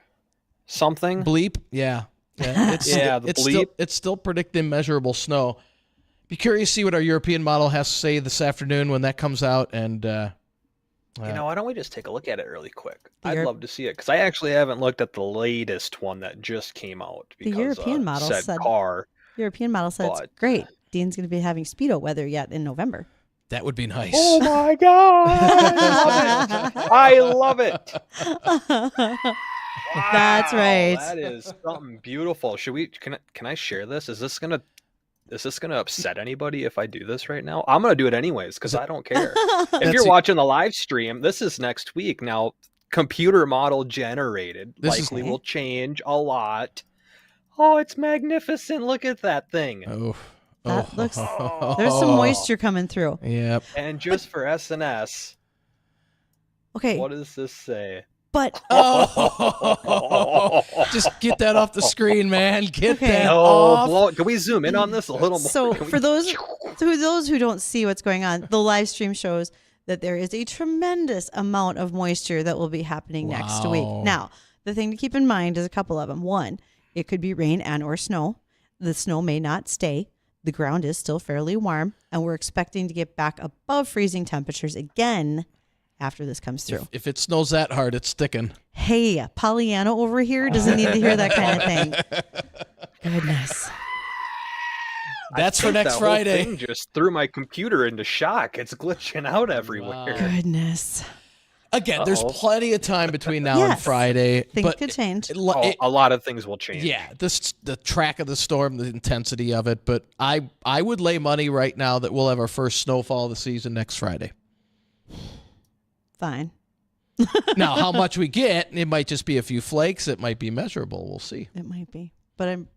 something? Bleep? Yeah. Bleep. It's still predicting measurable snow. Be curious to see what our European model has to say this afternoon when that comes out. And why don't we just take a look at it really quick? I'd love to see it because I actually haven't looked at the latest one that just came out. The European model said it's great. Dean's going to be having Speedo weather yet in November. That would be nice. Oh my God. I love it. That's right. That is something beautiful. Can I share this? Is this gonna upset anybody if I do this right now? I'm gonna do it anyways because I don't care. If you're watching the live stream, this is next week. Now, computer model generated likely will change a lot. Oh, it's magnificent. Look at that thing. That looks. There's some moisture coming through. Yep. And just for SNS. Okay. What does this say? But just get that off the screen, man. Get that off. Can we zoom in on this a little more? So for those who don't see what's going on, the live stream shows that there is a tremendous amount of moisture that will be happening next week. Now, the thing to keep in mind is a couple of them. One, it could be rain and or snow. The snow may not stay. The ground is still fairly warm, and we're expecting to get back above freezing temperatures again after this comes through. If it snows that hard, it's sticking. Hey, Pollyanna over here doesn't need to hear that kind of thing. Goodness. That's for next Friday. Whole thing just threw my computer into shock. It's glitching out everywhere. Wow. Goodness. Again, there's plenty of time between now and Friday. Things could change. A lot of things will change. Yeah, the track of the storm, the intensity of it. But I would lay money right now that we'll have our first snowfall of the season next Friday. Fine. Now, how much we get, it might just be a few flakes. It might be measurable. We'll see. It might be. But I'm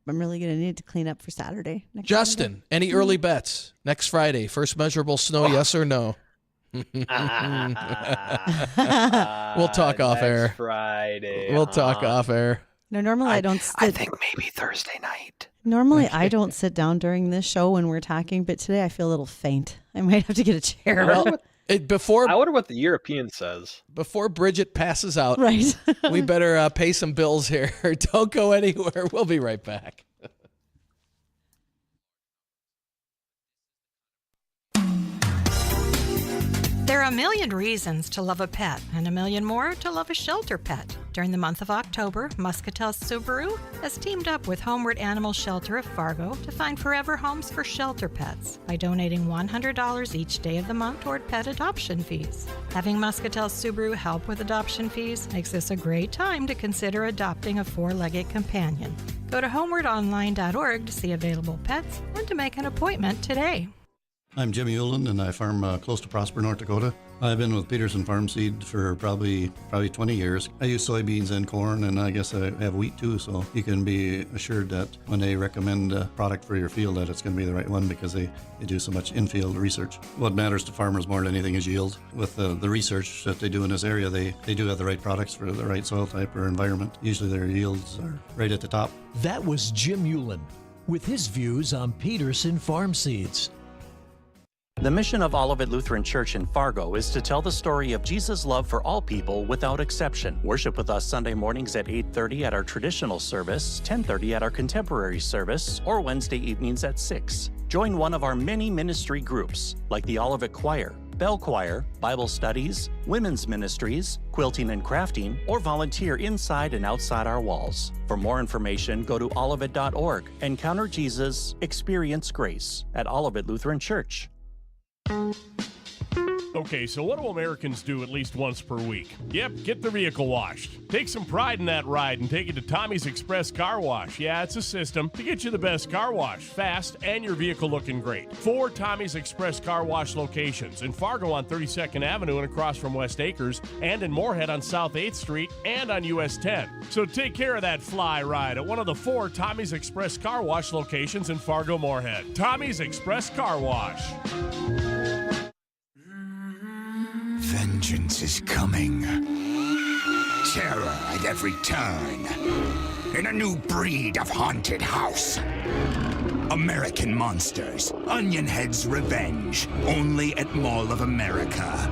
really going to need to clean up for Saturday. Justin, any early bets? Next Friday, first measurable snow, yes or no? We'll talk off air. Friday. We'll talk off air. No, normally I don't. I think maybe Thursday night. Normally I don't sit down during this show when we're talking, but today I feel a little faint. I might have to get a chair. Well, I wonder what the European says. Before Bridgette passes out, right? We better pay some bills here. Don't go anywhere. We'll be right back. There are a million reasons to love a pet and a million more to love a shelter pet. During the month of October, Muscatel Subaru has teamed up with Homeward Animal Shelter of Fargo to find forever homes for shelter pets by donating $100 each day of the month toward pet adoption fees. Having Muscatel Subaru help with adoption fees makes this a great time to consider adopting a four-legged companion. Go to homewardonline.org to see available pets and to make an appointment today. I'm Jimmy Uland, and I farm close to Prosper, North Dakota. I've been with Peterson Farm Seed for probably 20 years. I use soybeans and corn, and I guess I have wheat too, so you can be assured that when they recommend a product for your field that it's going to be the right one because they do so much in-field research. What matters to farmers more than anything is yield. With the research that they do in this area, they do have the right products for the right soil type or environment. Usually their yields are right at the top. That was Jim Uland with his views on Peterson Farm Seeds. The mission of Olivet Lutheran Church in Fargo is to tell the story of Jesus' love for all people without exception. Worship with us Sunday mornings at 8:30 at our traditional service, 10:30 at our contemporary service, or Wednesday evenings at 6. Join one of our many ministry groups, like the Olivet Choir, bell choir, Bible studies, women's ministries, quilting and crafting, or volunteer inside and outside our walls. For more information, go to olivet.org. Encounter Jesus, experience grace at Olivet Lutheran Church. Okay, so what do Americans do at least once per week? Yep, get their vehicle washed. Take some pride in that ride and take it to Tommy's Express Car Wash. Yeah, it's a system to get you the best car wash, fast, and your vehicle looking great. 4 Tommy's Express Car Wash locations in Fargo on 32nd Avenue and across from West Acres, and in Moorhead on South 8th Street and on US 10. So take care of that fly ride at one of the 4 Tommy's Express Car Wash locations in Fargo, Moorhead. Tommy's Express Car Wash. Vengeance is coming. Terror at every turn. In a new breed of haunted house. American Monsters. Onion Head's Revenge. Only at Mall of America.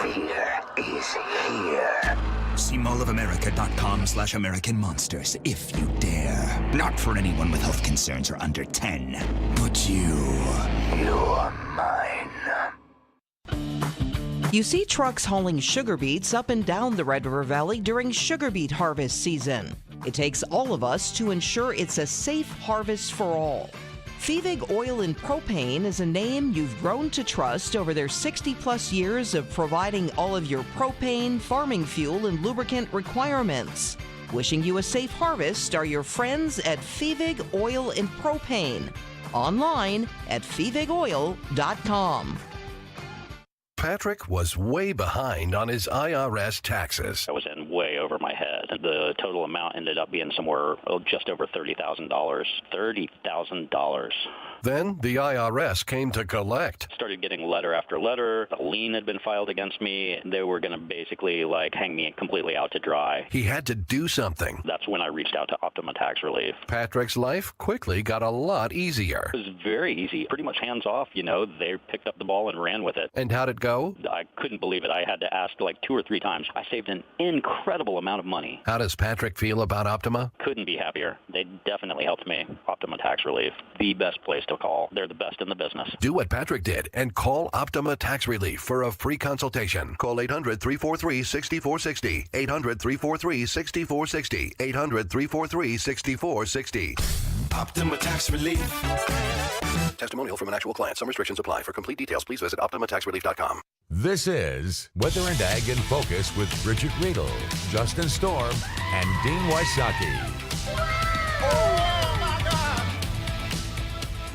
Fear is here. See mallofamerica.com/American Monsters if you dare. Not for anyone with health concerns or under 10. But you're mine. You see trucks hauling sugar beets up and down the Red River Valley during sugar beet harvest season. It takes all of us to ensure it's a safe harvest for all. Fevig Oil and Propane is a name you've grown to trust over their 60-plus years of providing all of your propane, farming fuel, and lubricant requirements. Wishing you a safe harvest are your friends at Fevig Oil and Propane. Online at fevigoil.com. Patrick was way behind on his IRS taxes. I was in way over my head. The total amount ended up being somewhere just over $30,000. $30,000. Then the IRS came to collect. Started getting letter after letter. A lien had been filed against me. They were going to basically hang me completely out to dry. He had to do something. That's when I reached out to Optima Tax Relief. Patrick's life quickly got a lot easier. It was very easy. Pretty much hands off, They picked up the ball and ran with it. And how'd it go? I couldn't believe it. I had to ask 2 or 3 times. I saved an incredible amount of money. How does Patrick feel about Optima? Couldn't be happier. They definitely helped me. Optima Tax Relief, the best place to call. They're the best in the business. Do what Patrick did and call Optima Tax Relief for a free consultation. Call 800-343-6460. 800-343-6460. 800-343-6460. Optima Tax Relief. Testimonial from an actual client. Some restrictions apply. For complete details, please visit OptimaTaxRelief.com. This is Weather and Ag in Focus with Bridgette Readel, Justin Storm, and Dean Wysocki.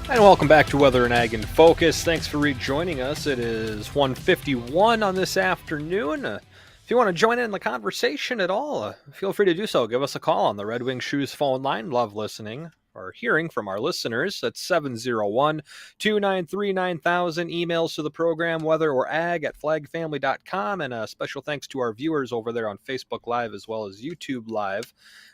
And welcome back to Weather and Ag in Focus. Thanks for rejoining us. It is 1:51 on this afternoon. If you want to join in the conversation at all, feel free to do so. Give us a call on the Red Wing Shoes phone line. Love listening or hearing from our listeners. That's 701-293-9000. Emails to the program, weather or ag at flagfamily.com. And a special thanks to our viewers over there on Facebook Live as well as YouTube Live.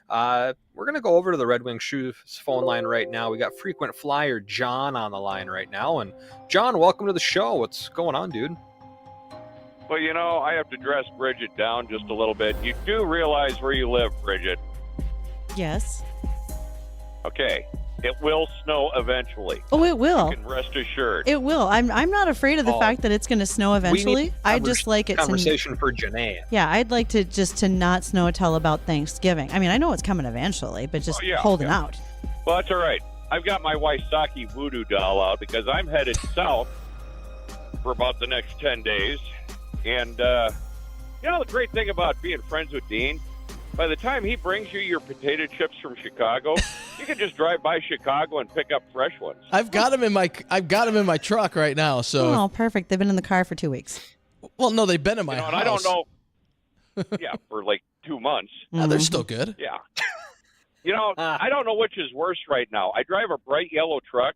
We're going to go over to the Red Wing Shoes phone line right now. We got frequent flyer John on the line right now. And John, welcome to the show. What's going on, dude? Well, I have to dress Bridgette down just a little bit. You do realize where you live, Bridgette? Yes. Okay. It will snow eventually. Oh, it will. You can rest assured. It will. I'm not afraid of the fact that it's going to snow eventually. I just like it. Conversation for Janae. Yeah, I'd like to not snow until about Thanksgiving. I mean, I know it's coming eventually, but just holding out. Well, that's all right. I've got my Wysocki voodoo doll out because I'm headed south for about the next 10 days. And, the great thing about being friends with Dean, by the time he brings you your potato chips from Chicago, you can just drive by Chicago and pick up fresh ones. I've got them in my truck right now. So oh, perfect. They've been in the car for 2 weeks. Well, no, they've been in my house. And I don't know. Yeah, for 2 months. They're still good. Yeah. I don't know which is worse right now. I drive a bright yellow truck,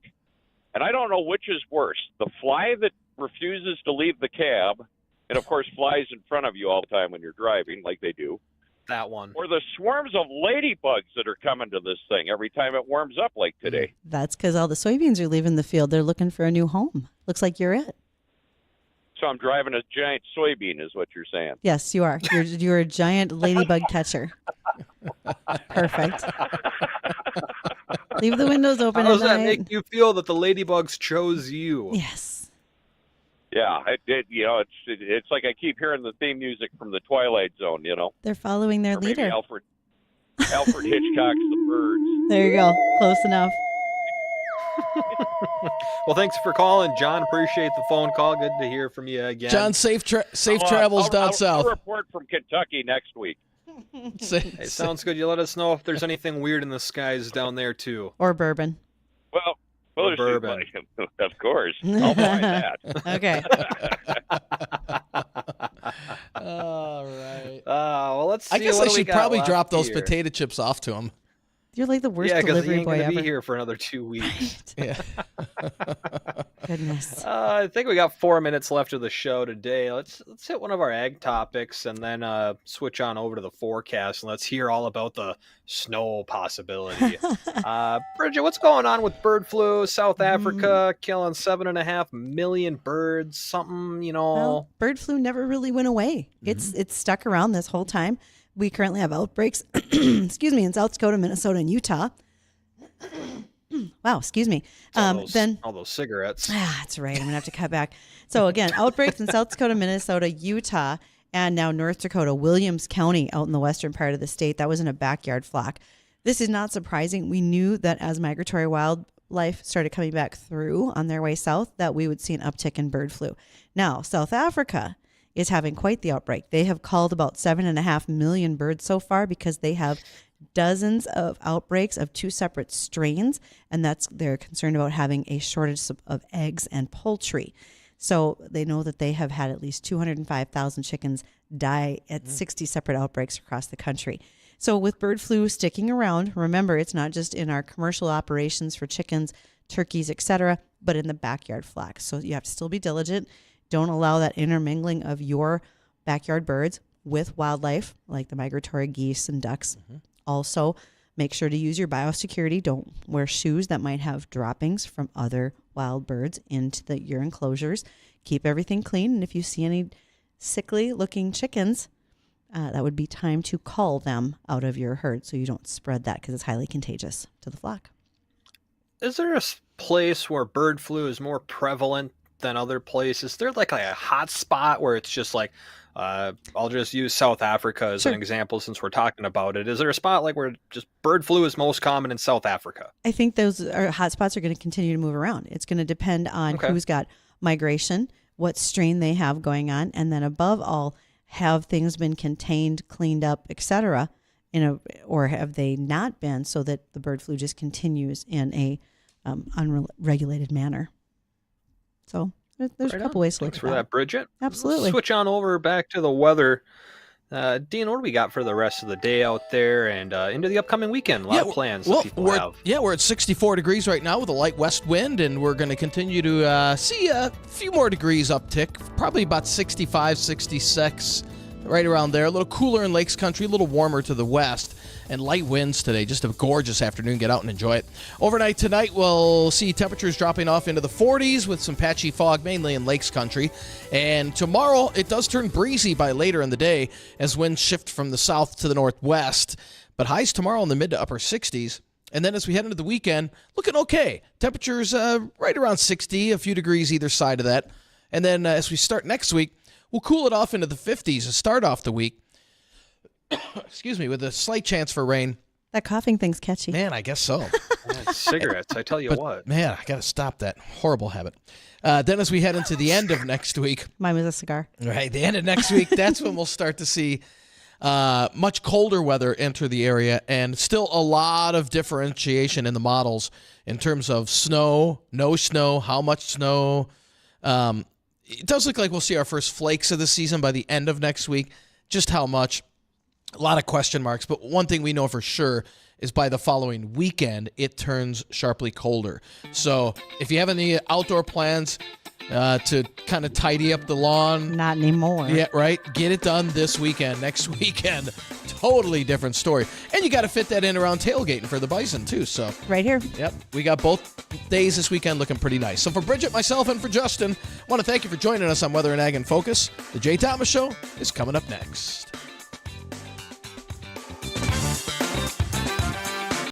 and I don't know which is worse. The fly that refuses to leave the cab, and of course flies in front of you all the time when you're driving, like they do. That one. Or the swarms of ladybugs that are coming to this thing every time it warms up like today. That's because all the soybeans are leaving the field. They're looking for a new home. Looks like you're it. So I'm driving a giant soybean is what you're saying. Yes, you are. You're a giant ladybug catcher. Perfect. Leave the windows open How at does that night. make you feel that the ladybugs chose you? Yes. Yeah, it's like I keep hearing the theme music from the Twilight Zone. They're following their Or maybe leader. Alfred Hitchcock's The Birds. There you go. Close enough. Well, thanks for calling, John. Appreciate the phone call. Good to hear from you again. John, safe travels down south. I'll report from Kentucky next week. Hey, sounds good. You let us know if there's anything weird in the skies down there, too. Or bourbon. Well, Or bourbon. Of course. I'll find that. Okay. All right. Well, let's see. I guess what I do we should got probably left drop those here. potato chips off to him. You're like the worst Yeah, because he delivery ain't boy going to ever. be here for another 2 weeks. Yeah. Goodness. I think we got 4 minutes left of the show today. Let's hit one of our ag topics and then switch on over to the forecast and let's hear all about the snow possibility. Bridgette, what's going on with bird flu? South Africa killing 7.5 million birds. Something, Well, bird flu never really went away. It's stuck around this whole time. We currently have outbreaks, excuse me, in South Dakota, Minnesota, and Utah. Wow, excuse me. All those cigarettes. That's right. I'm going to have to cut back. So again, outbreaks in South Dakota, Minnesota, Utah, and now North Dakota, Williams County out in the western part of the state. That was in a backyard flock. This is not surprising. We knew that as migratory wildlife started coming back through on their way south, that we would see an uptick in bird flu. Now, South Africa is having quite the outbreak. They have culled about 7.5 million birds so far because they have dozens of outbreaks of 2 separate strains, and they're concerned about having a shortage of eggs and poultry. So they know that they have had at least 205,000 chickens die at 60 separate outbreaks across the country. So with bird flu sticking around, remember, it's not just in our commercial operations for chickens, turkeys, etc., but in the backyard flocks. So you have to still be diligent. Don't allow that intermingling of your backyard birds with wildlife like the migratory geese and ducks. Also, make sure to use your biosecurity. Don't wear shoes that might have droppings from other wild birds into your enclosures. Keep everything clean. And if you see any sickly looking chickens, that would be time to cull them out of your herd so you don't spread that because it's highly contagious to the flock. Is there a place where bird flu is more prevalent than other places? Is there like a hot spot where it's just like, I'll just use South Africa as an example since we're talking about it. Is there a spot like where just bird flu is most common in South Africa? I think those hot spots are going to continue to move around. It's going to depend on who's got migration, what strain they have going on, and then above all, have things been contained, cleaned up, etc., or have they not been, so that the bird flu just continues in a unregulated manner. So there's a couple ways to look at that. Thanks for that, Bridgette. Absolutely. Let's switch on over back to the weather. Dean, what do we got for the rest of the day out there and into the upcoming weekend? A lot of plans that people have. We're at 64 degrees right now with a light west wind, and we're going to continue to see a few more degrees uptick, probably about 65, 66, right around there. A little cooler in Lakes Country, a little warmer to the west, and light winds today. Just a gorgeous afternoon. Get out and enjoy it. Overnight tonight, we'll see temperatures dropping off into the 40s with some patchy fog, mainly in Lakes Country. And tomorrow, it does turn breezy by later in the day as winds shift from the south to the northwest. But highs tomorrow in the mid to upper 60s. And then as we head into the weekend, looking okay. Temperatures right around 60, a few degrees either side of that. And then as we start next week, we'll cool it off into the 50s to start off the week. Excuse me, with a slight chance for rain. That coughing thing's catchy. Man, I guess so. Cigarettes, I tell you what. Man, I got to stop that horrible habit. Then as we head into the end of next week. Mine was a cigar. Right, the end of next week, that's when we'll start to see much colder weather enter the area, and still a lot of differentiation in the models in terms of snow, no snow, how much snow. It does look like we'll see our first flakes of the season by the end of next week. Just how much? A lot of question marks, but one thing we know for sure is by the following weekend, it turns sharply colder. So if you have any outdoor plans to kind of tidy up the lawn. Not anymore. Yeah, right. Get it done this weekend. Next weekend, totally different story. And you got to fit that in around tailgating for the bison too. So right here. Yep. We got both days this weekend looking pretty nice. So for Bridgette, myself, and for Justin, I want to thank you for joining us on Weather and Ag in Focus. The Jay Thomas Show is coming up next.